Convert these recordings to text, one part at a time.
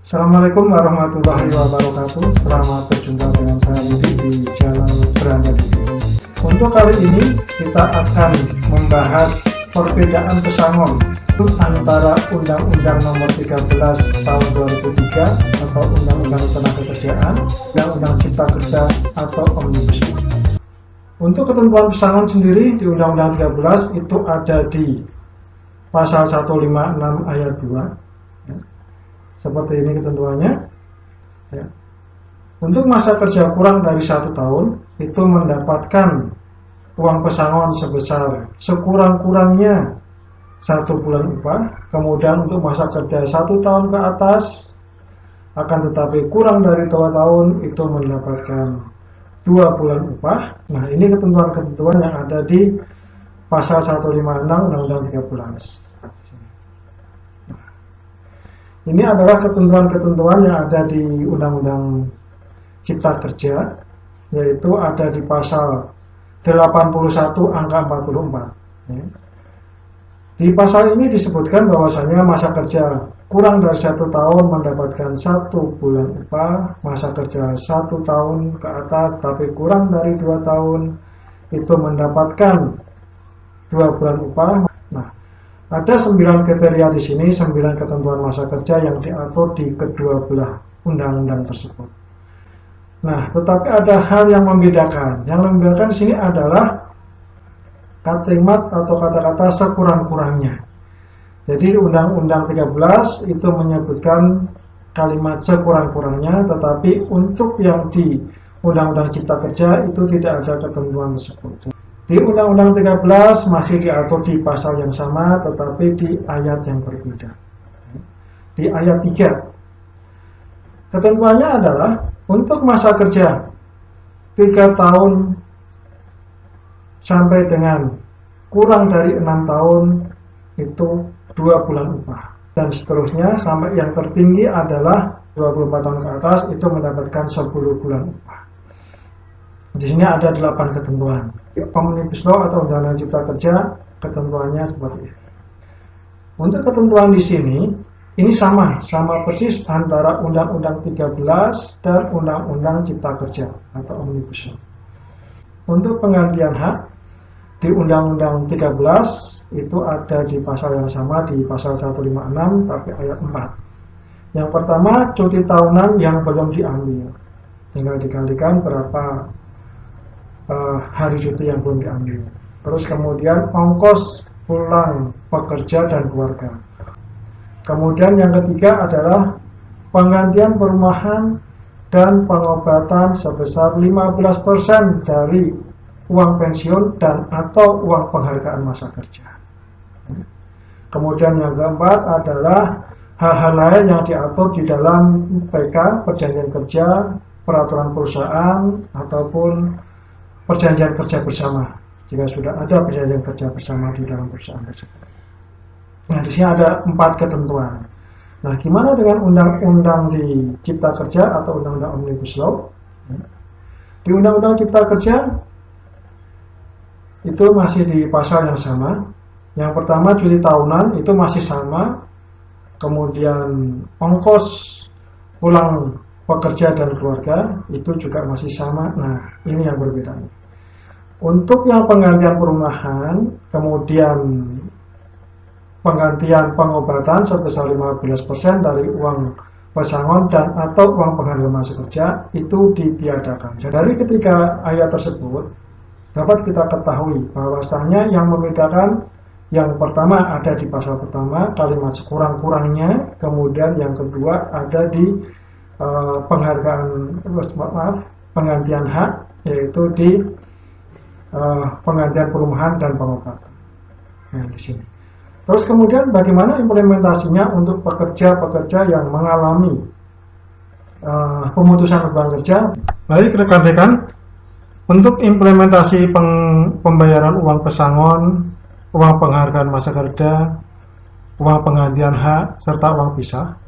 Assalamualaikum warahmatullahi wabarakatuh. Selamat berjumpa dengan saya Yudi di channel Beranda Didi. Untuk kali ini kita akan membahas perbedaan pesangon antara Undang-Undang Nomor 13 Tahun 2003 atau Undang-Undang Ketenagakerjaan dan Undang Cipta Kerja atau Omnibus Law. Untuk ketentuan pesangon sendiri di Undang-Undang 13 itu ada di pasal 156 ayat 2. Seperti ini ketentuannya. Untuk masa kerja kurang dari 1 tahun itu mendapatkan uang pesangon sebesar sekurang-kurangnya 1 bulan upah. Kemudian untuk masa kerja 1 tahun ke atas akan tetapi kurang dari 2 tahun itu mendapatkan 2 bulan upah. Nah, ini ketentuan-ketentuan yang ada di pasal 156 Undang-Undang 13. Ini adalah ketentuan-ketentuan yang ada di Undang-Undang Cipta Kerja, yaitu ada di pasal 81 angka 44. Di pasal ini disebutkan bahwasanya masa kerja kurang dari 1 tahun mendapatkan 1 bulan upah, masa kerja 1 tahun ke atas tapi kurang dari 2 tahun itu mendapatkan 2 bulan upah. Nah, ada 9 kriteria di sini, 9 ketentuan masa kerja yang diatur di kedua belah undang-undang tersebut. Nah, tetapi ada hal yang membedakan. Yang membedakan di sini adalah kalimat atau kata-kata sekurang-kurangnya. Jadi Undang-Undang 13 itu menyebutkan kalimat sekurang-kurangnya, tetapi untuk yang di Undang-Undang Cipta Kerja itu tidak ada ketentuan tersebut. Di Undang-Undang 13 masih diatur di pasal yang sama tetapi di ayat yang berbeda. Di ayat 3 ketentuannya adalah untuk masa kerja 3 tahun sampai dengan kurang dari 6 tahun itu 2 bulan upah, dan seterusnya sampai yang tertinggi adalah 24 tahun ke atas itu mendapatkan 10 bulan upah. Di sini ada 8 ketentuan. Omnibus Law atau Undang-Undang Cipta Kerja ketentuannya seperti ini. Untuk ketentuan di sini ini sama persis antara Undang-Undang 13 dan Undang-Undang Cipta Kerja atau Omnibus Law. Untuk penggantian hak di Undang-Undang 13 itu ada di pasal yang sama, di pasal 156 tapi ayat 4. Yang pertama, cuti tahunan yang belum diambil, tinggal dikalikan berapa hari cuti yang belum diambil. Terus kemudian ongkos pulang pekerja dan keluarga. Kemudian yang ketiga adalah penggantian perumahan dan pengobatan sebesar 15% dari uang pensiun dan atau uang penghargaan masa kerja. Kemudian yang keempat adalah hal-hal lain yang diatur di dalam PK, perjanjian kerja, peraturan perusahaan ataupun perjanjian kerja bersama, jika sudah ada perjanjian kerja bersama di dalam perusahaan tersebut. Nah, di sini ada 4 ketentuan. Nah, gimana dengan undang-undang di Cipta Kerja atau undang-undang Omnibus Law? Di undang-undang Cipta Kerja itu masih di pasal yang sama. Yang pertama, cuti tahunan itu masih sama. Kemudian ongkos pulang pekerja dan keluarga itu juga masih sama. Nah, ini yang berbeda. Untuk yang penggantian perumahan, kemudian penggantian pengobatan sebesar 15% dari uang pesangon dan atau uang penghargaan masa kerja itu ditiadakan. Dari ketiga ayat tersebut dapat kita ketahui bahwasanya yang membedakan yang pertama ada di pasal pertama kalimat sekurang-kurangnya, kemudian yang kedua ada di penggantian hak, yaitu di penggantian perumahan dan pengobatan. Nah, di sini. Terus kemudian bagaimana implementasinya untuk pekerja-pekerja yang mengalami pemutusan hubungan kerja? Baik rekan-rekan, untuk implementasi pembayaran uang pesangon, uang penghargaan masa kerja, uang penggantian hak serta uang pisah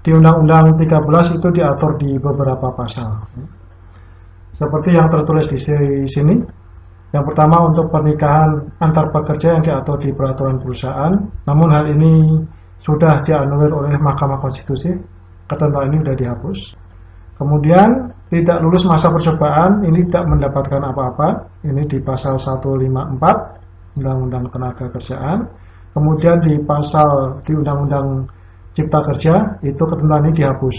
di Undang-Undang 13 itu diatur di beberapa pasal. Seperti yang tertulis di sini. Yang pertama untuk pernikahan antar pekerja yang diatur di peraturan perusahaan. Namun hal ini sudah dianulir oleh Mahkamah Konstitusi ketentuan ini sudah dihapus. Kemudian tidak lulus masa percobaan ini tidak mendapatkan apa-apa, ini di pasal 154 Undang-Undang Tenaga Kerjaan. Kemudian di Undang-Undang Cipta Kerja itu ketentuan ini dihapus.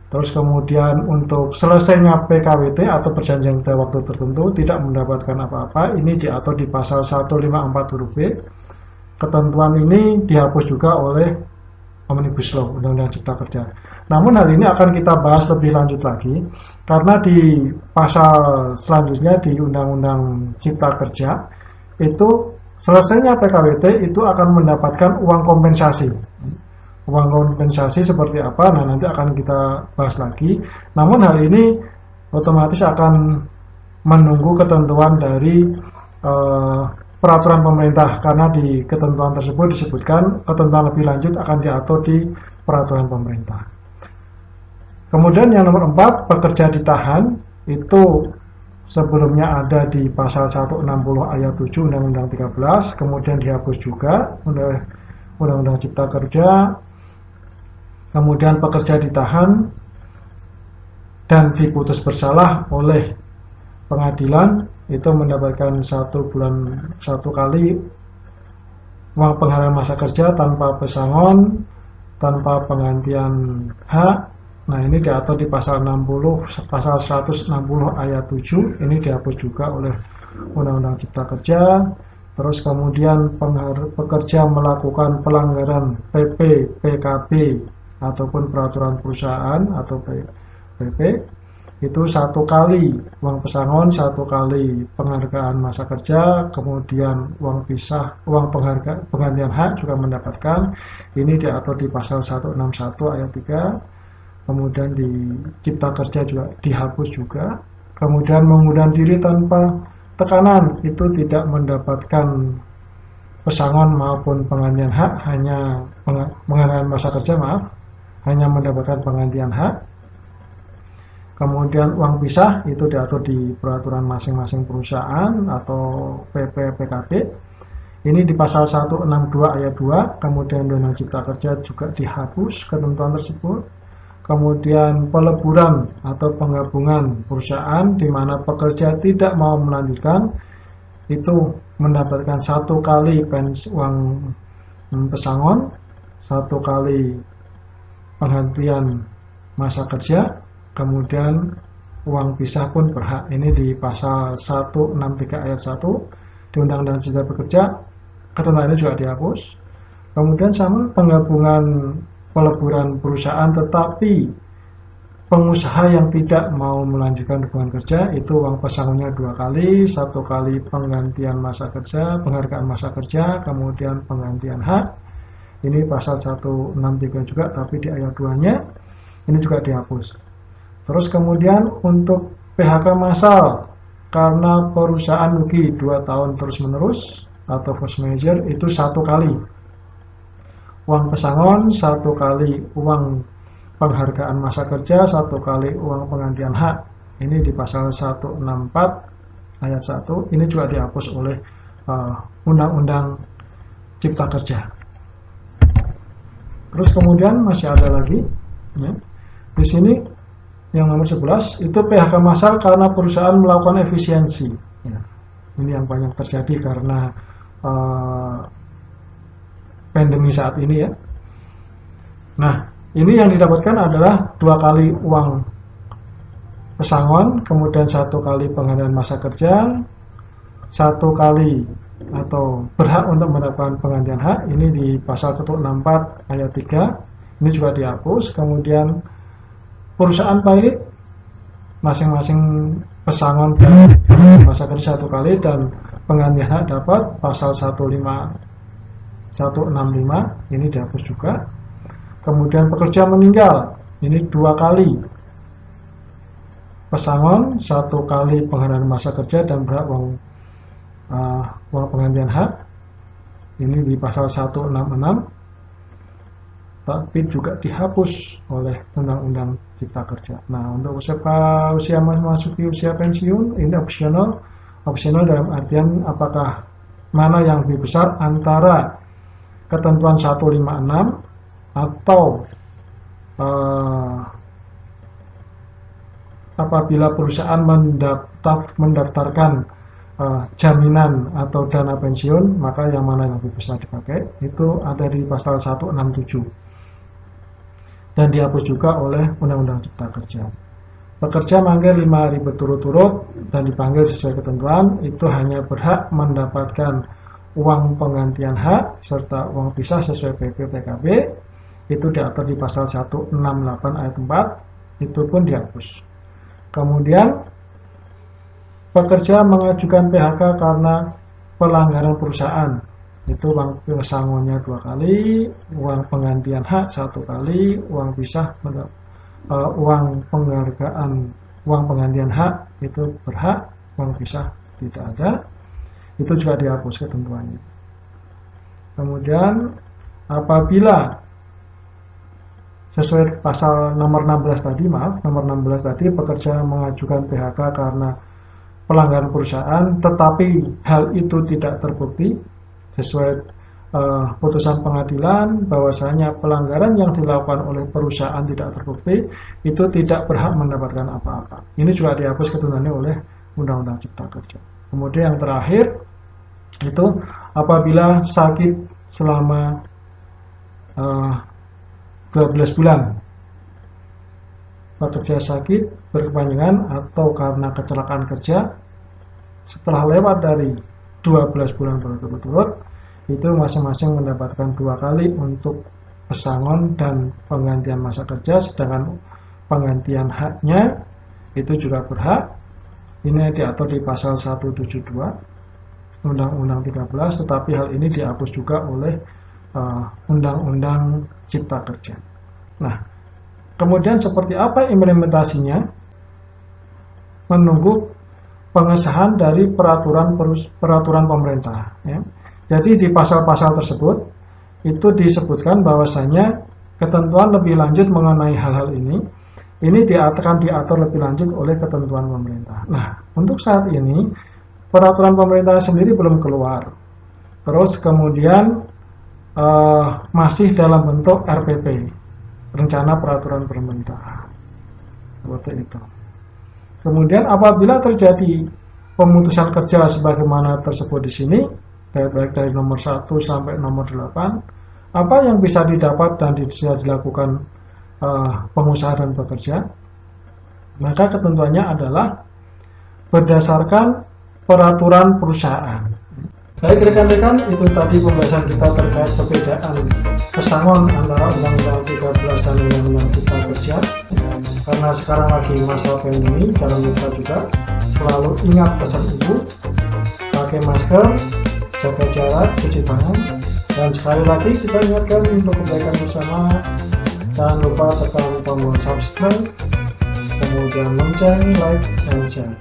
Terus kemudian untuk selesainya PKWT atau perjanjian pada waktu tertentu tidak mendapatkan apa-apa, ini diatur di pasal 154 huruf B. Ketentuan ini dihapus juga oleh Omnibus Law, Undang-Undang Cipta Kerja. Namun hal ini akan kita bahas lebih lanjut lagi, karena di pasal selanjutnya di Undang-Undang Cipta Kerja, itu selesainya PKWT itu akan mendapatkan uang kompensasi. Uang kompensasi seperti apa? Nah, nanti akan kita bahas lagi. Namun hal ini otomatis akan menunggu ketentuan dari peraturan pemerintah, karena di ketentuan tersebut disebutkan ketentuan lebih lanjut akan diatur di peraturan pemerintah. Kemudian yang nomor 4, pekerja ditahan, itu sebelumnya ada di pasal 160 ayat 7 Undang-Undang 13, kemudian dihapus juga oleh Undang-Undang Cipta Kerja. Kemudian pekerja ditahan dan diputus bersalah oleh pengadilan itu mendapatkan 1 kali uang penghalang masa kerja tanpa pesangon, tanpa penggantian hak. Nah, ini diatur di pasal 160 ayat 7, ini dihapus juga oleh Undang-Undang Cipta Kerja. Terus kemudian pekerja melakukan pelanggaran PP, PKB ataupun peraturan perusahaan atau PP, itu 1 kali uang pesangon, 1 kali penghargaan masa kerja, kemudian uang penggantian hak juga mendapatkan. Ini diatur di pasal 161 ayat 3. Kemudian di Cipta Kerja juga dihapus juga. Kemudian mengundurkan diri tanpa tekanan itu tidak mendapatkan pesangon maupun penggantian hak, hanya penggantian masa kerja, hanya mendapatkan penggantian hak. Kemudian uang pisah itu diatur di peraturan masing-masing perusahaan atau PP PKB. Ini di pasal 162 ayat 2. Kemudian Undang-Undang Cipta Kerja juga dihapus ketentuan tersebut. Kemudian peleburan atau penggabungan perusahaan di mana pekerja tidak mau melanjutkan itu mendapatkan 1 kali uang pesangon, 1 kali penghentian masa kerja, kemudian uang pisah pun berhak. Ini di pasal 163 ayat 1 di Undang-Undang Cipta Kerja, ketentuan ini juga dihapus. Kemudian sama penggabungan peleburan perusahaan tetapi pengusaha yang tidak mau melanjutkan hubungan kerja itu uang pesangonnya 2 kali, 1 kali penggantian masa kerja, penghargaan masa kerja, kemudian penggantian hak. Ini pasal 163 juga, tapi di ayat 2-nya ini juga dihapus. Terus kemudian untuk PHK massal karena perusahaan rugi 2 tahun terus menerus atau force majeure itu 1 kali uang pesangon, 1 kali uang penghargaan masa kerja, 1 kali uang penggantian hak. Ini di pasal 164 ayat 1. Ini juga dihapus oleh Undang-Undang Cipta Kerja. Terus kemudian masih ada lagi, ya. Di sini yang nomor 11 itu PHK massal karena perusahaan melakukan efisiensi. Ya. Ini yang banyak terjadi karena pandemi saat ini, ya. Nah, ini yang didapatkan adalah 2 kali uang pesangon, kemudian 1 kali penggantian masa kerja, 1 kali atau berhak untuk mendapatkan penggantian hak. Ini di pasal 164 ayat 3. Ini juga dihapus. Kemudian perusahaan pilot masing-masing pesangon dan masa kerja 1 kali dan penggantian hak dapat pasal 165 ini dihapus juga. Kemudian pekerja meninggal, ini 2 kali pesangon, 1 kali penghargaan masa kerja dan berhak uang penggantian hak. Ini di pasal 166, tapi juga dihapus oleh Undang-Undang Cipta Kerja. Nah, untuk usia memasuki usia pensiun ini opsional. Opsional dalam artian apakah mana yang lebih besar antara ketentuan 156 atau apabila perusahaan mendaftarkan jaminan atau dana pensiun, maka yang mana yang bisa dipakai itu ada di pasal 167 dan dihapus juga oleh Undang-Undang Cipta Kerja. Pekerja mangkir 5 hari berturut-turut dan dipanggil sesuai ketentuan itu hanya berhak mendapatkan uang penggantian hak serta uang pisah sesuai PP PKB, itu diatur di pasal 168 ayat 4, itu pun dihapus. Kemudian pekerja mengajukan PHK karena pelanggaran perusahaan, itu uang pesangonnya 2 kali, uang penggantian hak 1 kali, uang pisah uang penghargaan, uang penggantian hak itu berhak, uang pisah tidak ada, itu juga dihapus ketentuannya. Kemudian apabila sesuai pasal nomor 16 tadi, pekerja mengajukan PHK karena pelanggaran perusahaan, tetapi hal itu tidak terbukti sesuai putusan pengadilan bahwasanya pelanggaran yang dilakukan oleh perusahaan tidak terbukti, itu tidak berhak mendapatkan apa-apa. Ini juga dihapus ketentuannya oleh Undang-Undang Cipta Kerja. Kemudian yang terakhir itu apabila sakit selama 12 bulan, pekerja sakit berkepanjangan atau karena kecelakaan kerja setelah lewat dari 12 bulan berturut-turut, itu masing-masing mendapatkan 2 kali untuk pesangon dan penggantian masa kerja, sedangkan penggantian haknya itu juga berhak. Ini diatur di pasal 172 Undang-Undang 13, tetapi hal ini dihapus juga oleh Undang-Undang Cipta Kerja. Nah, kemudian seperti apa implementasinya? Menunggu pengesahan dari peraturan pemerintah, ya. Jadi di pasal-pasal tersebut itu disebutkan bahwasanya ketentuan lebih lanjut mengenai hal-hal ini akan diatur lebih lanjut oleh ketentuan pemerintah. Nah, untuk saat ini peraturan pemerintah sendiri belum keluar. Terus kemudian masih dalam bentuk RPP, rencana peraturan pemerintah, seperti itu. Kemudian apabila terjadi pemutusan kerja sebagaimana tersebut di sini, baik dari nomor 1 sampai nomor 8, apa yang bisa didapat dan bisa dilakukan pengusaha dan pekerja? Maka ketentuannya adalah berdasarkan peraturan perusahaan. Baik rekan-rekan, itu tadi pembahasan kita terkait perbedaan pesangon antara Undang-Undang 13 dan Undang-Undang Cipta Kerja. Karena sekarang lagi masa pandemi, jangan lupa juga selalu ingat pesan ibu, pakai masker, jaga jarak, cuci tangan, dan sekali lagi kita ingatkan untuk kebaikan bersama, jangan lupa tekan tombol subscribe, kemudian lonceng, like, dan share.